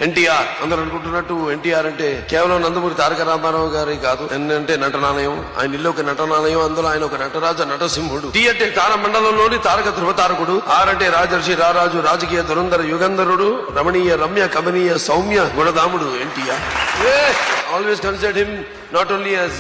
ఎన్టీఆర్ అందరూ అనుకుంటున్నట్టు ఎన్టీఆర్ అంటే కేవలం నందమూరి తారక రామారావు గారి కాదు. అంటే నటనాలయం, ఆయన ఇల్లు ఒక నటనాలయం, అందులో ఆయన ఒక నటరాజ నటసింహుడు. టీ అంటే తార మండలంలోని తారక ధృవతారకుడు. ఆర్ అంటే రాజర్షి రారాజు రాజకీయ దురంధర యుగంధరుడు, రమణీయ రమ్య కమనీయ సౌమ్య గుణదాముడు NTR. Always considered him not only as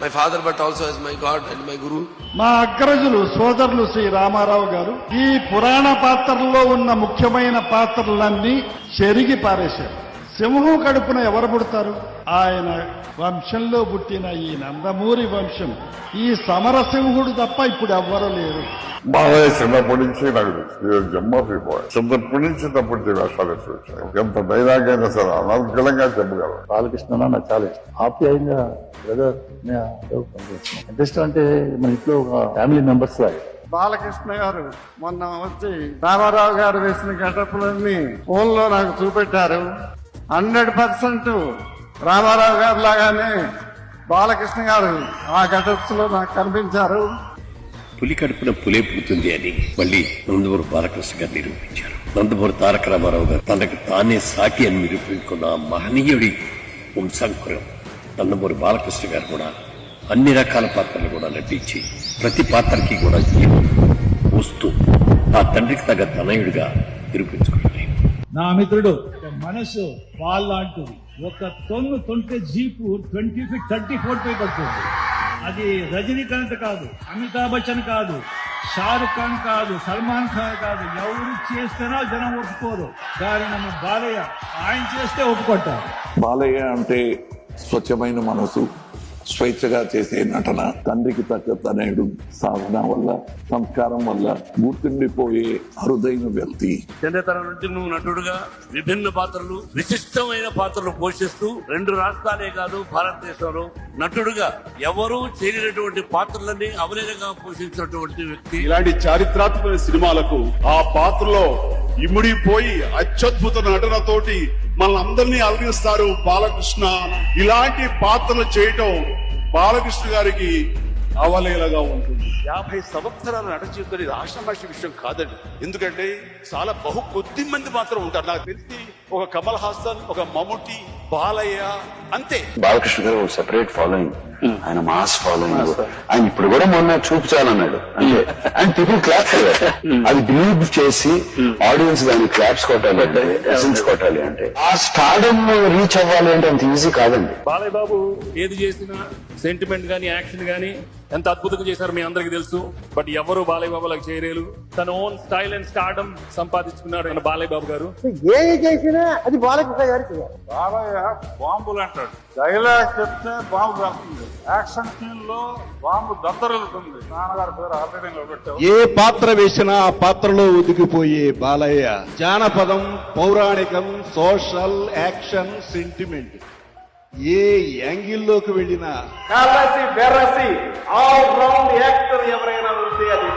my father but also as my god and my guru. మా అగ్రజులు సోదరులు శ్రీ రామారావు గారు ఈ పురాణ పాత్రల్లో ఉన్న ముఖ్యమైన పాత్రలన్నీ చెరిగి పారేశారు. సింహం కడుపున ఎవరు పుడతారు? ఆయన వంశంలో పుట్టిన ఈ నందమూరి వంశం, ఈ సమరసింహుడు తప్ప ఇప్పుడు ఎవ్వరూ లేరు. బాలయ్య చిన్నప్పటి నుంచి నాకు జమ్మపోయి చిన్నప్పటి నుంచి తప్పటి వేషాలు వచ్చాయి. ఎంత డైలాగైనా సరే అనర్గళంగా చెప్పగలరు. బాలకృష్ణ నాకు చాలా ఇష్టం. ఆప్యాయంగా బ్రదర్ ఇంట్రెస్ట్ అంటే మన ఇంట్లో ఒక ఫ్యామిలీ మెంబర్స్ లాగా. బాలకృష్ణ గారు మొన్న వచ్చి రామారావు గారు వేసిన గెటప్లన్నీ ఫోన్ లో నాకు చూపెట్టారు. 100% రామారావు గారు లాగానే బాలకృష్ణ గారు ఆ గెటప్స్ లో నాకు కనిపించారు. పులి కడుపున పులే పుడుతుంది అని మళ్ళీ నందమూరి బాలకృష్ణ గారు నిరూపించారు. నందమూరి తారక రామారావు గారు తనకు తానే సాటి అని నిరూపించుకున్న మహనీయుడి వంశాంకురం నందమూరి బాలకృష్ణ గారు కూడా అన్ని రకాల పాత్రలు కూడా నటించి ప్రతి పాత్రకి కూడా జీవం వస్తూ ఆ తండ్రికి తగ్గ తనయుడిగా నిరూపించుకున్నారు. నా మిత్రుడు మనసు వాళ్ళంటుంది. ఒక తొన్ను తొంటే జీపు 20 feet 34 feet పడుతుంది. అది రజనీకాంత్ కాదు, అమితాబ్ బచ్చన్ కాదు, షారుఖ్ ఖాన్ కాదు, సల్మాన్ ఖాన్ కాదు. ఎవరు చేస్తేనో జనం ఒప్పుకోరు. కానీ మన బాలయ్య ఆయన చేస్తే ఒప్పుకుంటారు. బాలయ్య అంటే స్వచ్ఛమైన మనసు, స్వేచ్ఛగా చేసే నటన, తండ్రికి తగ్గ తనయుడు, సాధన వల్ల, సంస్కారం వల్ల గుర్తుండిపోయే అరుదైన వ్యక్తి. చిన్నతనం నుంచి నువ్వు నటుడుగా విభిన్న పాత్రలు, విశిష్టమైన పాత్రలు పోషిస్తూ 2 రాష్ట్రాలే కాదు భారతదేశంలో నటుడుగా ఎవరూ చేయనటువంటి పాత్రలన్నీ అవలీలంగా పోషించినటువంటి వ్యక్తి. ఇలాంటి చారిత్రాత్మక సినిమాలకు ఆ పాత్రలో ఇముడిపోయి అత్యద్భుత నటనతోటి మనందరినీ అలరిస్తారు బాలకృష్ణ. ఇలాంటి పాత్రలు చేయటం బాలకృష్ణ గారికి అవలీలగా ఉంటుంది. 50 సంవత్సరాల నట జీవితం ఇది ఆషామాషి విషయం కాదండి. ఎందుకంటే చాలా కొద్ది మంది మాత్రం ఉంటారు. నాకు తెలిసి ఒక కమల్ హాసన్, ఒక మమ్ముట్టి, బాలయ్య అంతే. బాలకృష్ణ గారు సెపరేట్ ఫాలోయింగ్, ఆయన మాస్ ఫాలోయింగ్. ఆయన ఇప్పుడు కూడా మొన్న చూపించాలన్నాడు అంటే ఆయన పీపుల్ క్లాప్స్ అది బిలీవ్ చేసి ఆడియన్స్ దాన్ని క్లాప్స్ కొట్టాలి అంటే, ఎసెన్స్ కొట్టాలి అంటే, ఆ స్టార్డమ్ రీచ్ అవ్వాలి అంటే అంత ఈజీ కాదండి. బాలయ్య బాబు ఏది చేసినా సెంటిమెంట్ గానీ యాక్షన్ గానీ ఎంత అద్భుతంగా చేశారు మీ అందరికి తెలుసు. బట్ ఎవరు బాలయ్య బాబు లాగా చేయలేరు. తన ఓన్ స్టైల్ అండ్ స్టార్డమ్ సంపాదించుకున్నాడు ఆయన బాలయ్య బాబు గారు. ఏది చేసినా అది బాలకృష్ణ గారికి. బాలయ్య బాంబులు అంటాడు, డైలాగ్ చెప్తే బాంబు కాస్తుంది, యాక్షన్ సీన్ లో బాంబు దత్తరులుతుంది. నాన్నగారి పేరు ఆల్రెడీ పెట్టావు. ఏ పాత్ర వేసినా ఆ పాత్రలో ఒదిగిపోయే బాలయ్య. జానపదం, పౌరాణికం, సోషల్, యాక్షన్, సెంటిమెంట్ ఏ యాంగిల్లోకి వెళ్ళినా ఆల్ రౌండ్ యాక్టర్ ఎవరైనా ఉంటే అది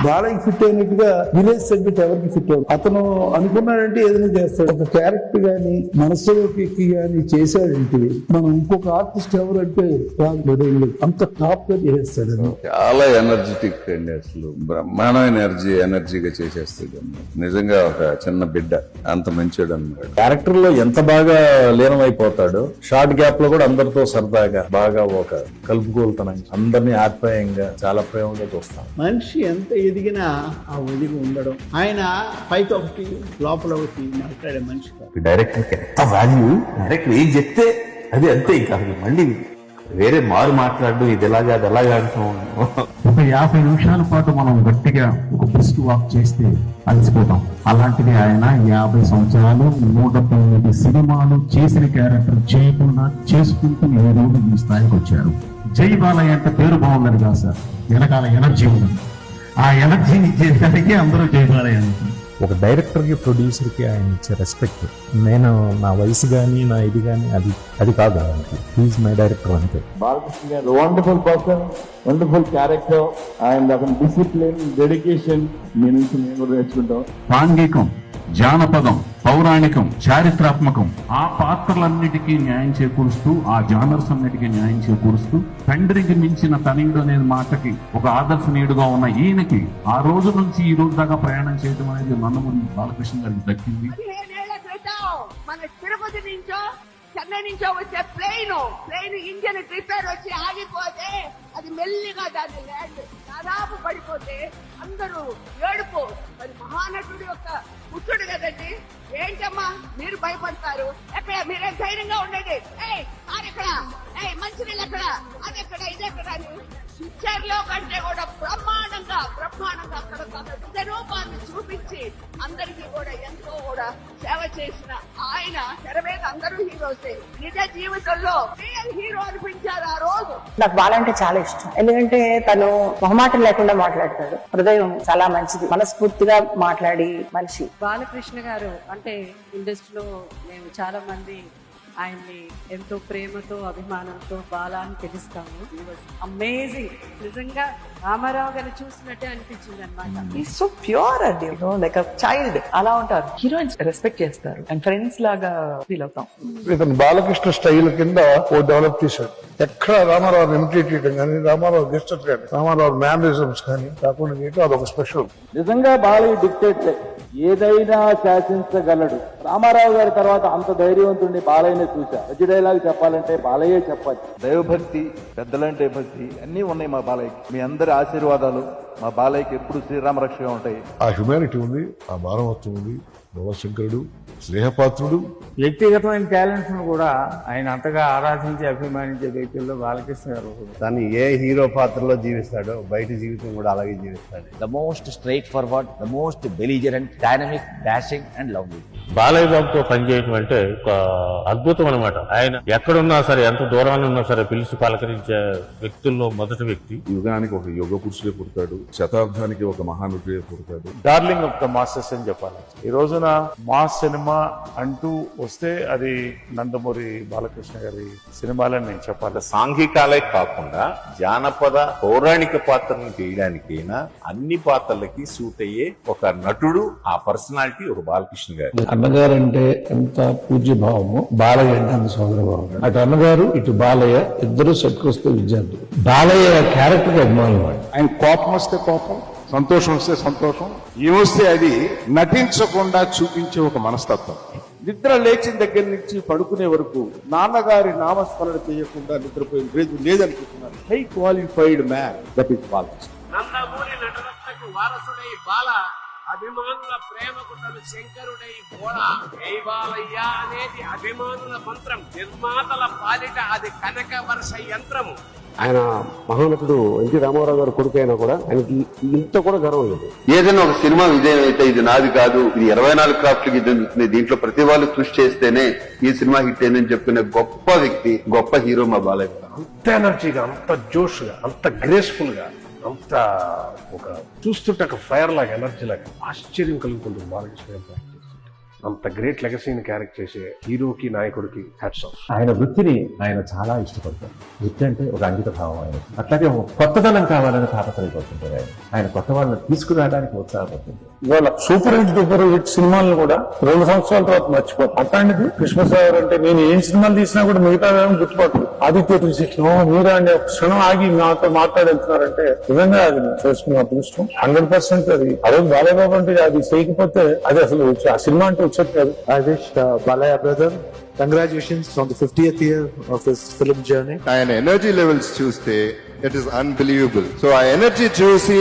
బాలయ్య ఫిట్ అయినట్టుగా విలేజ్ సెగ్మెంట్ ఎవరికి ఫిట్ అవుతుంది. అతను అనుకున్నాడంటే ఏదైనా చేస్తాడు. ఒక క్యారెక్టర్ గాని మనసులోకి ఎక్కి గాని చేశాడంటే మనం ఇంకొక ఆర్టిస్ట్ ఎవరంటే అంత టాప్ గా చేస్తాడు. చాలా ఎనర్జెటిక్ అండి, అసలు బ్రహ్మాండమైన ఎనర్జీగా చేసేస్తాడు. నిజంగా ఒక చిన్న బిడ్డ, అంత మంచివాడు అన్నమాట. క్యారెక్టర్ లో ఎంత బాగా లీనమైపోతాడు. షార్ట్ గ్యాప్ లో కూడా అందరితో సరదాగా బాగా ఒక కలుపుకోలుతనంగా అందరినీ ఆప్యాయంగా చాలా ప్రేమగా చూస్తాం. మనిషి ఎంత ఎదిగినా ఆ ఒదిగి ఉండడం. ఆయన పైకి ఒకటి లోపల ఒకటి మాట్లాడే మనిషి కాదు. డైరెక్టర్ ఎంత వాల్యూ, డైరెక్టర్ ఏం చెప్తే అది అంతే. ఇంకా మళ్ళీ వేరే మారు మాట్లాడు ఇది ఎలాగా అది ఎలాగా అంటాం. ఒక 50 నిమిషాల పాటు మనం గట్టిగా ఒక బ్రిస్క్ వాక్ చేస్తే అలసిపోతాం. అలాంటిది ఆయన 50 సంవత్సరాలు 109 సినిమాలు చేసిన క్యారెక్టర్ చేయకుండా చేసుకుంటూ ఈ రోజు ఈ స్థాయికి వచ్చారు. జై బాలయ్య అంటే పేరు బాగుందని కాదు సార్, వెనకాల ఎనర్జీ ఉంది. ఆ ఎనర్జీని ఇచ్చేసరికి అందరూ జై బాలయ్య అంటారు. ఒక డైరెక్టర్కి, ప్రొడ్యూసర్కి ఆయన ఇచ్చే రెస్పెక్ట్, నేను నా వయసు కానీ నా ఇది కానీ అది కాదు. హీఈస్ మై డైరెక్టర్ అంతే. బాలకృష్ణ గారు వండర్ఫుల్ పర్సన్, వండర్ఫుల్ క్యారెక్టర్. ఆయన అతని డిసిప్లిన్, డెడికేషన్ మీ నుంచి మేము కూడా నేర్చుకుంటాం. సాంఘికం, జానపదం, పౌరాణికం, చారిత్రాత్మకం ఆ పాత్రలన్నిటికీ న్యాయం చేకూరుస్తూ, ఆ జానర్స్ అన్నిటికీ న్యాయం చేకూరుస్తూ, తండ్రికి మించిన తనయుడు అనే మాటకి ఒక ఆదర్శనీయుడుగా ఉన్న ఈయనకి ఆ రోజు నుంచి ఈ రోజు దాకా ప్రయాణం చేయడం అనేది నందమూరి బాలకృష్ణ గారికి దక్కింది. మన తిరుపతి నుంచో చెన్నై నుంచో వచ్చే ప్లేన్ ఇంజన్ రిపేర్ వచ్చి ఆగిపోతే అది మెల్లిగా దాని ల్యాండ్ దాదాపు పడిపోతే అందరూ ఏడుపు. మరి మహానటుడి యొక్క పుట్టుడు కదండి, ఏంటమ్మా మీరు భయపడతారు? ఎక్కడ మీరే ధైర్యంగా ఉండండి. కారు ఎక్కడ, మంచినీళ్ళు ఎక్కడ, అది ఎక్కడ, ఇది ఎక్కడ అని పిక్చర్ లో కంటే కూడా బ్రహ్మాండంగా అక్కడ తన నిజ రూపాన్ని చూపించి అందరికీ కూడా ఎంతో కూడా సేవ చేసిన ఆయన తెర మీద అందరూ హీరోసే, నిజ జీవితంలో రియల్ హీరో అనిపించారు ఆ రోజు. నాకు బాల అంటే చాలా ఇష్టం, ఎందుకంటే తను మొహమాటం లేకుండా మాట్లాడతాడు, హృదయం చాలా మంచిది, మనస్ఫూర్తిగా మాట్లాడి మనిషి. బాలకృష్ణ గారు అంటే ఇండస్ట్రీలో మేము చాలా మంది ఆయన్ని ఎంతో ప్రేమతో అభిమానంతో బాలా అని పిలుస్తాము. అమేజింగ్, నిజంగా రామారావు గారిని చూసినట్టే అనిపించింది అనమాట. సో ప్యూర్ అండి, లైక్ చైల్డ్ అలా ఉంటారు. హీరోయిన్స్ రెస్పెక్ట్ చేస్తారు అండ్ ఫ్రెండ్స్ లాగా ఫీల్ అవుతాం. ఇతను బాలకృష్ణ స్టైల్ కింద ఓ డెవలప్ చేశాడు. ఎక్కడ రామారావు ఇమిటేట్ చేయడం కానీ, రామారావు గెస్టర్స్ కానీ, రామారావు మ్యానరిజమ్స్ కానీ కాకుండా చేయటం అదొక స్పెషల్. నిజంగా బాలయ్య డిక్టేట్ ఏదైనా శాసించగలడు. రామారావు గారి తర్వాత అంత ధైర్యవంతుడిని బాలయ్యనే చూసా. ప్రతి డైలాగ్ చెప్పాలంటే బాలయ్యే చెప్పాలి. దైవభక్తి, పెద్దలంటే భక్తి అన్నీ ఉన్నాయి మా బాలయ్యకి. మీ అందరి ఆశీర్వాదాలు మా బాలయ్యకి ఎప్పుడు శ్రీరామ రక్షగా ఉంటాయి. ఆ హ్యుమానిటీ ఉంది, ఆ మానవత్వం ఉంది. భవశంకరుడు, స్నేహపాత్రుడు. వ్యక్తిగతమైన టాలెంట్స్ ను కూడా ఆయన అంతగా ఆరాధించి అభిమానించే వ్యక్తుల్లో బాలకృష్ణ గారు. తను ఏ హీరో పాత్రలో జీవిస్తాడో బయట జీవితం కూడా అలాగే జీవిస్తాడు. The most straightforward, the most belligerent, dynamic, dashing and lovely. Balayya బాబుతో పనిచేయటం అంటే ఒక అద్భుతం అనమాట. ఆయన ఎక్కడున్నా సరే, ఎంత దూరాన్ని ఉన్నా సరే పిలిచి పలకరించే వ్యక్తుల్లో మొదటి వ్యక్తి. యుగానికి ఒక యుగ పురుషుడే పుడతాడు, శతాబ్దానికి ఒక మహానుడే పుడతాడు. డార్లింగ్ ఆఫ్ ద మాస్టర్స్ అని చెప్పాలి. ఈ రోజున మాస్ సినిమా అంటూ వస్తే అది నందమూరి బాలకృష్ణ గారి సినిమాలని నేను చెప్పాలి. సాంఘికాలే కాకుండా జానపద పౌరాణిక పాత్రను చేయడానికైనా అన్ని పాత్రలకి సూట్ అయ్యే ఒక నటుడు, ఆ పర్సనాలిటీ ఒక బాలకృష్ణ గారు. అన్నగారంటే ఎంత పూజ్య భావము, బాలయ్య అంటే అంత సోదర భావం. అటు అన్నగారు ఇటు బాలయ్య ఇద్దరు సెట్కొస్తే విద్యార్థులు. బాలయ్య క్యారెక్టర్ అభిమానులు. ఆయన కోపం వస్తే కోపం, సంతోషం వస్తే సంతోషం, ఏమొస్తే అది నటించకుండా చూపించే ఒక మనస్తత్వం. నిద్ర లేచిన దగ్గర నుంచి పడుకునే వరకు నాన్నగారి నామస్మరణ చేయకుండా నిద్రపోయిన రోజు లేదనుకుంటున్నాను. High qualified man, that is Balakrishna. Nandamuri నటరత్నకు వారసుడై బాల, అభిమానుల ప్రేమకు తను శంకరుడై బోళ. జై బాలయ్య అనేది అభిమానుల మంత్రం, నిర్మాతల పాలిట అది కనక వర్ష యంత్రము. ఆయన మహానటుడు ఎన్టీ రామారావు గారు కొడుకు అయినా కూడా ఆయనకి ఇంత కూడా గర్వం లేదు. ఏదైనా ఒక సినిమా విజయం అయితే ఇది నాది కాదు, ఇది 24 క్రాఫ్ట్లకి చెందుతుంది, దీంట్లో ప్రతి వాళ్ళు కృషి చేస్తేనే ఈ సినిమా హిట్ అయిందని చెప్పుకునే గొప్ప వ్యక్తి, గొప్ప హీరో మా బాలయ్య. అంత ఎనర్జీగా, అంత జోష్ గా, అంత గ్రేస్ఫుల్ గా, అంత ఒక చూస్తుంటే ఒక ఫైర్ లాగా, ఎనర్జీ లాగా ఆశ్చర్యం కలుగుతుంది బాలకృష్ణ గారు. అంత గ్రేట్ లెగసీని క్యారెక్ట్ చేసే హీరోకి, నాయకుడికి హ్యాట్స్ ఆఫ్. ఆయన వృత్తిని ఆయన చాలా ఇష్టపడతారు. వృత్తి అంటే ఒక అంకిత భావం ఆయన. అట్లాగే ఒక కొత్తదనం కావాలని తాపత్రయపడుతుంటారు ఆయన కొత్త వాళ్ళని తీసుకురావడానికి ఉత్సాహపడుతుంది. ఇవాళ సూపర్ హిట్ సినిమాలను కూడా 2 సంవత్సరాల తర్వాత మర్చిపోతాం. అట్లాంటిది కృష్ణసాగర్ అంటే నేను ఏం సినిమాలు తీసినా కూడా మిగతా గుర్తుపట్టదు. ఆదిత్య 360 మీరా అనే ఒక క్షణం ఆగి నాతో మాట్లాడుతున్నారంటే నిజంగా అది చేసుకున్న అదృష్టం. 100% అది. అదే బాలయ్య బాబు అంటే అది చేయకపోతే అది అసలు ఆ సినిమా అంటే వచ్చేది కాదు. I wish Balaya brother congratulations on the 50th year of his film journey. ఆయన ఎనర్జీ లెవెల్స్ చూస్తే ఇట్ ఈస్ అన్బిలీవబుల్. సో ఆ ఎనర్జీ చూసి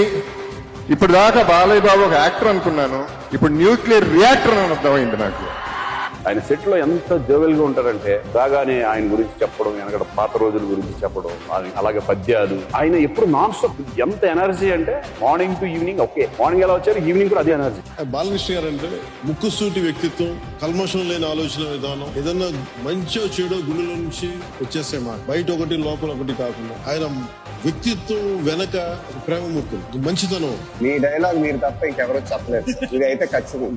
ఇప్పుడు దాకా బాలయ్య బాబు ఒక యాక్టర్ అనుకున్నాను, ఇప్పుడు న్యూక్లియర్ రియాక్టర్ అని అర్థమైంది నాకు. ఆయన సెట్ లో ఎంత జోవెల్ గా ఉంటారంటే, రాగానే ఆయన గురించి చెప్పడం, వెనకడ పాత రోజుల గురించి చెప్పడం, అలాగే పద్యాలు. ఆయన ఎప్పుడు నాన్ స్టాప్, ఎంత ఎనర్జీ అంటే morning to evening. Okay, morning ఎలా వచ్చారు, ఈవినింగ్ కూడా అదే ఎనర్జీ. బాలకృష్ణ గారు అంటే ముక్కుసూటి వ్యక్తిత్వం, కల్మషం లేని ఆలోచన విధానం. ఏదన్నా మంచో చెడో గుండెలో నుంచి వచ్చేస్తే మాట, బయట ఒకటి లోపల ఒకటి కాకుండా ఆయన వ్యక్తిత్వం వెనక ప్రేమమూర్తి, మంచితనం. మీ డైలాగ్ మీరు తప్ప ఇంకెవరో చెప్పలేదు, ఇదైతే ఖచ్చితంగా.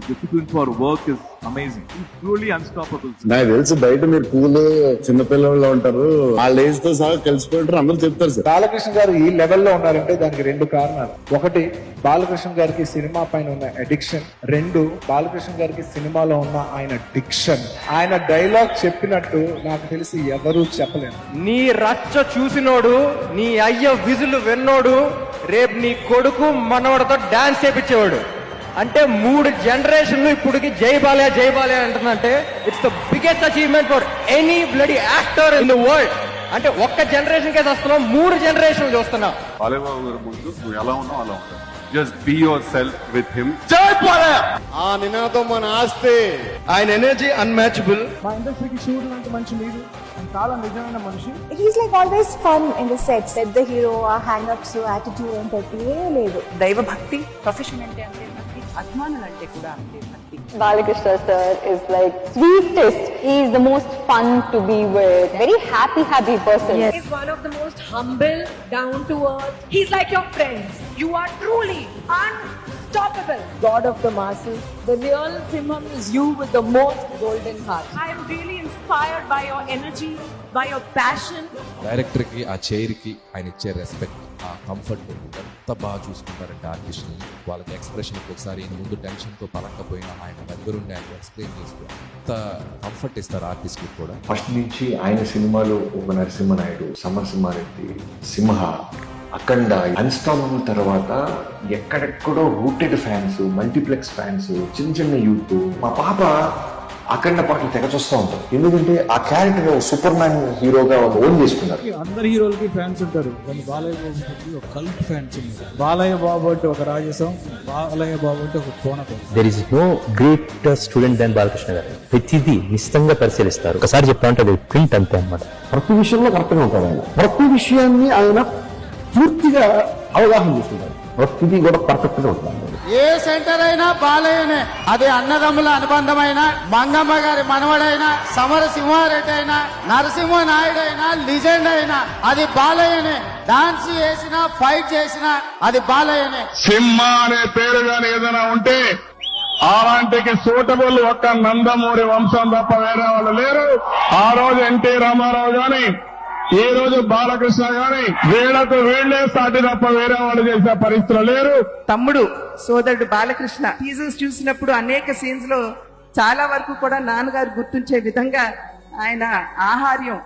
నాకు తెలుసు బయట మీరు పూలు చిన్నపిల్లల్లో ఉంటారు, వాళ్ళ ఏజ్ తో సహా కలిసిపోయింటారు, అందరూ చెప్తారు సార్. బాలకృష్ణ గారు ఈ లెవెల్లో ఉన్నారంటే దానికి 2 కారణాలు. ఒకటి, బాలకృష్ణ గారికి సినిమా పైన ఉన్న అడిక్షన్. 2, బాలకృష్ణ గారికి సినిమాలో ఉన్న ఆయన డిక్షన్. ఆయన డైలాగ్ చెప్పినట్టు నాకు తెలిసి ఎవరూ చెప్పలేరు. నీ రచ్చ చూసినోడు, నీ అయ్య విజులు విన్నోడు రేపు నీ కొడుకు మనవడితో డాన్స్ చేపించేవాడు. అంటే 3 జనరేషన్లు ఇప్పటికి జై బాలయ్య జై బాలయ్య అంటుందంటే it's the biggest achievement for any bloody actor in the world. అంటే ఒక్క జనరేషన్ కే వస్తున్నాం, 3 జనరేషన్లు చూస్తున్నాం. బాలయ్యబాబు గారి ముందు నువ్వు ఎలా ఉన్నావు అలా ఉంటావు. Just be yourself with him. ఆ నినాదం మన ఆస్తే. ఆయన ఎనర్జీ అన్మ్యాచబుల్. మా ఇండస్ట్రీకి శివుడు లాంటి మనిషి మీరు, చాలా నిజమైన మనిషి. He's like always fun in the sets. పెద్ద హీరో ఆ హ్యాంగప్స్ యాటిట్యూడ్ అంటే లేదు. దైవ భక్తి, ప్రొఫెషన్ అంటే భక్తి, అభిమానులు అంటే కూడా అంతే భక్తి. Balakrishna sir is like sweetest. He is the most fun to be with. Very happy person. Yes. He's one of the most humble, down to earth. He's like your friends. You are truly unstoppable. God of the masses. The real Simham is you with the most golden heart. I am really inspired by your energy, by your passion. Director కి, ఆ chair కి ఆయన ఇచ్చే respect, ఆ comfort ఎంత బాగా చూసుకుంటారంటే artist ని. వాళ్ళకి ఎక్స్ప్రెషన్ ఒకసారి ముందు టెన్షన్ తో పలకపోయినా ఆయన దగ్గరుండి ఆయన ఎక్స్ప్లెయిన్ చేస్తూ అంత కంఫర్ట్ ఇస్తారు ఆర్టిస్ట్ కి కూడా. ఫస్ట్ నుంచి ఆయన సినిమాలు ఒక నరసింహనాయుడు, సమరసింహారెడ్డి, సింహ, అఖండ, అన్స్టాపబుల్ తర్వాత ఎక్కడెక్కడో రూటెడ్ ఫ్యాన్స్, మల్టీప్లెక్స్ ఫ్యాన్స్, చిన్న చిన్న యూత్. మా పాప అఖండ పాటలు తెగ చూస్తూ ఉంటారు. ఎందుకంటే ఆ క్యారెక్టర్ సూపర్ మ్యాన్ హీరోగా వాళ్ళు ఓన్ చేసుకున్నారు. అందరి హీరోలకి ఫ్యాన్స్ ఉంటారు, కానీ బాలయ్య బాబు ఒక కల్ట్ ఫ్యాన్స్ ఉన్నారు. బాలయ్య బాబు అంటే ఒక రాజసం, బాలయ్య బాబు అంటే ఒక కోనకం. There is no great student than Balakrishna garu. ప్రతిదీ నిశ్చితంగా పరిశీలిస్తారు. ఒకసారి చెప్తా అంటే అది ప్రింట్ అంతే అన్నమాట. ప్రతి విషయంలో కరెక్ట్గా ఉంటారు ఆయన. ప్రతి విషయాన్ని ఆయన పూర్తిగా అవగాహన చేసుకుంటారు. ప్రతిదీ కూడా పర్ఫెక్ట్ గా ఉంటుంది. ఏ సెంటర్ అయినా బాలయ్యనే. అది అన్నదమ్ముల అనుబంధమైన, మంగమ్మ గారి మనవడైనా, సమరసింహారెడ్డి అయినా, నరసింహ నాయుడు అయినా, లిజెండ్ అయినా, అది బాలయ్యనే. డాన్స్ చేసినా, ఫైట్ చేసినా అది బాలయ్యనే. సింహ అనే పేరు గాని ఏదైనా ఉంటే అలాంటికి సూటబుల్ ఒక్క నందమూరి వంశం తప్ప వేరే వాళ్ళు లేరు. ఆ రోజు ఎన్టీ రామారావు గాని, ఈ రోజు బాలకృష్ణ గాని వీళ్లకు వీళ్లే సాటి తప్ప వేరే వాళ్ళు చేసే పరిస్థితులు లేరు. తమ్ముడు సోదరుడు బాలకృష్ణ టీజర్స్ చూసినప్పుడు అనేక సీన్స్ లో చాలా వరకు కూడా నాన్నగారు గుర్తుంచే విధంగా ఆయన ఆహార్యం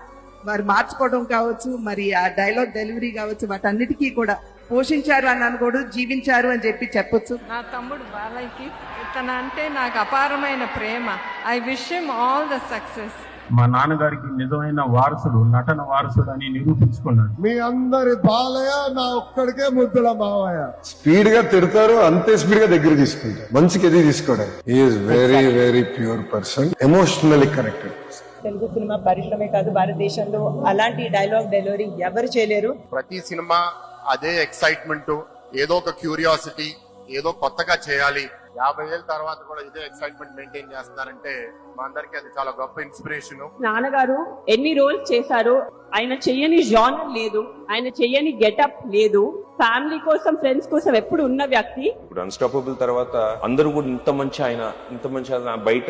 వారు మార్చుకోవడం కావచ్చు, మరి ఆ డైలాగ్ డెలివరీ కావచ్చు, వాటన్నిటికీ కూడా పోషించారు అని అనుకోడు, జీవించారు అని చెప్పొచ్చు. నా తమ్ముడు బాలయ్యకి తన అంటే నాకు అపారమైన ప్రేమ. I wish him all the success. మా నాన్నగారికి నిజమైన వారసుడు, నటన వారసుడు అని నిరూపించుకున్నాడు. మీ అందరి బాలయ్య నా ఒక్కడికే ముద్దుల మావయ్య. స్పీడ్ గా తిడతారు, అంతే స్పీడ్ గా దగ్గర తీసుకుంటారు. మంచికి ఎది తీసుకోవడం. Is very very pure person, emotionally connected. Telugu cinema పరిశ్రమే కాదు, భారతదేశంలో అలాంటి డైలాగ్ డెలివరీ ఎవరు చేయలేరు. ప్రతి సినిమా అదే ఎక్సైట్మెంట్, ఏదో ఒక క్యూరియాసిటీ, ఏదో కొత్తగా చేయాలి. 50 ఏళ్ళ తర్వాత కూడా ఇదే ఎక్సైట్మెంట్ మెయింటైన్ చేస్తున్నారంటే మా అందరికి అది చాలా గొప్ప ఇన్స్పిరేషన్. నాన్నగారు ఎన్ని రోల్స్ చేశారు, ఆయన చెయ్యని జానర్ లేదు, ఆయన చెయ్యని గెటప్ లేదు. ఫ్యామిలీ కోసం, ఫ్రెండ్స్ కోసం ఎప్పుడు ఉన్న వ్యక్తి. ఇప్పుడు అన్స్టాపబుల్ తర్వాత అందరూ కూడా ఇంత మంచి ఆయన బయట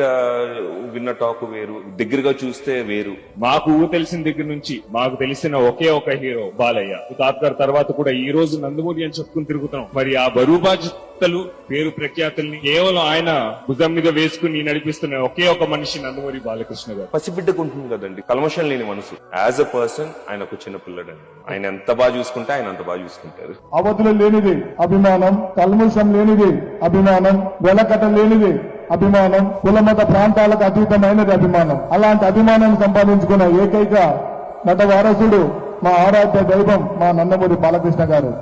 విన్న టాక్ వేరు, దగ్గరగా చూస్తే వేరు. మాకు తెలిసిన దగ్గర నుంచి మాకు తెలిసిన ఒకే ఒక హీరో బాలయ్య. తాత్గారి తర్వాత కూడా ఈ రోజు నందమూరి అని చెప్పుకుని తిరుగుతున్నాం. మరి ఆ బరువు బాధ్యతలు, పేరు ప్రఖ్యాతుల్ని కేవలం ఆయన భుజం మీద వేసుకుని నడిపిస్తున్న ఒకే ఒక మనిషి నందమూరి బాలకృష్ణ గారు. పసిబిడ్డకు ఉంటుంది కదండి కల్మషం లేని మనసు. యాజ్ అ పర్సన్ ఆయన ఒక చిన్న పిల్లడండి. ఆయన ఎంత బాగా చూసుకుంటే ఆయన అంత బాగా చూసుకుంటారు. అవధులు లేనిది అభిమానం, కల్ముషం లేనిది అభిమానం, వెలకట లేనిది అభిమానం, కులమత ప్రాంతాలకు అతీతమైనది అభిమానం. అలాంటి అభిమానం సంపాదించుకున్న ఏకైక నట వారసుడు మా ఆరాధ్య దైవం మా నందమూరి బాలకృష్ణ గారు.